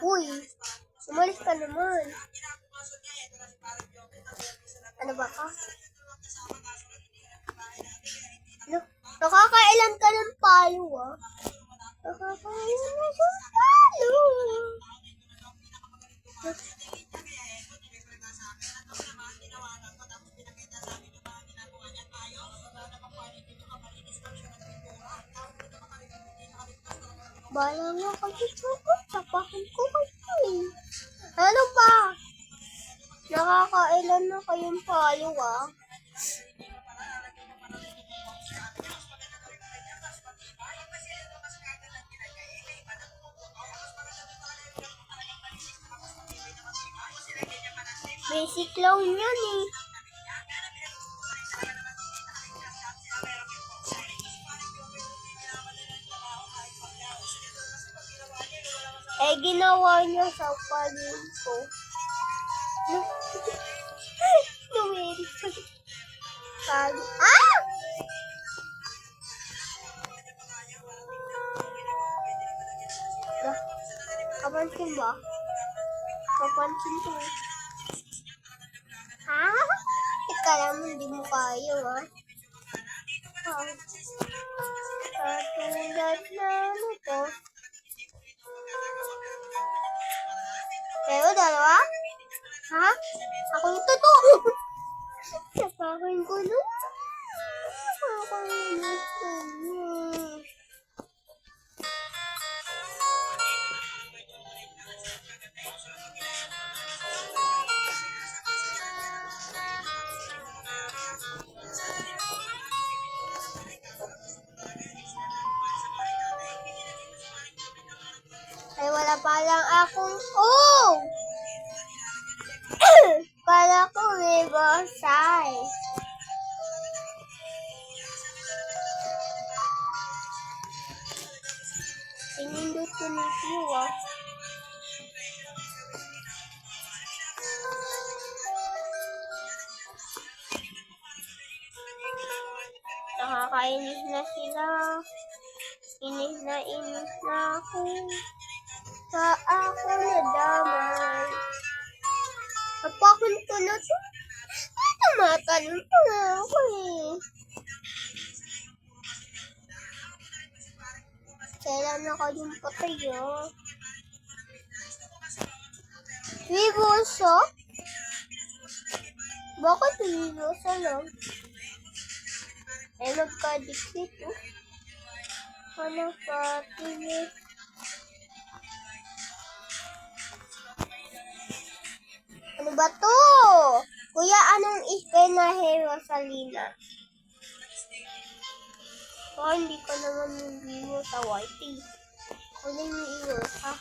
Uy, umalis ka naman. Ano ba ka? Nakakailan ka ng palo, ah. Nakakailan na ng palo. Bala nga kasi sugot, sapahin ko kayo eh. Ano ba? Nakakailan na kayong palo, ah. Basic lang yan eh. Ginawa niya sa palin ko. Lumiri ko. Palo. Ah! Kapansin ba? Kapansin ko. Ha? Ika naman, hindi mo kaya, ha? Katulad na ano to. Pero dalawa? Ha? Ako yung totoo. Sapakin ko na. Ay, wala pa lang akong... Oh! Para ko Riverside. Pinindot ko ni Kiwa. Nakakainis na sila. Inis na ako. Sa ako nadamay. Napakon ko na ito. Tumatalon pa nga ako eh. Kailan na kayong patay ah? Vivosa? Bakit Vivosa lang? Eh magka-dikit oh. Ano ka? Tinis. Ano ba to? Kuya, anong spell na hero sa Lina? Oh, hindi ka naman yung Vivo sa YT. Kunin yung iwas ha.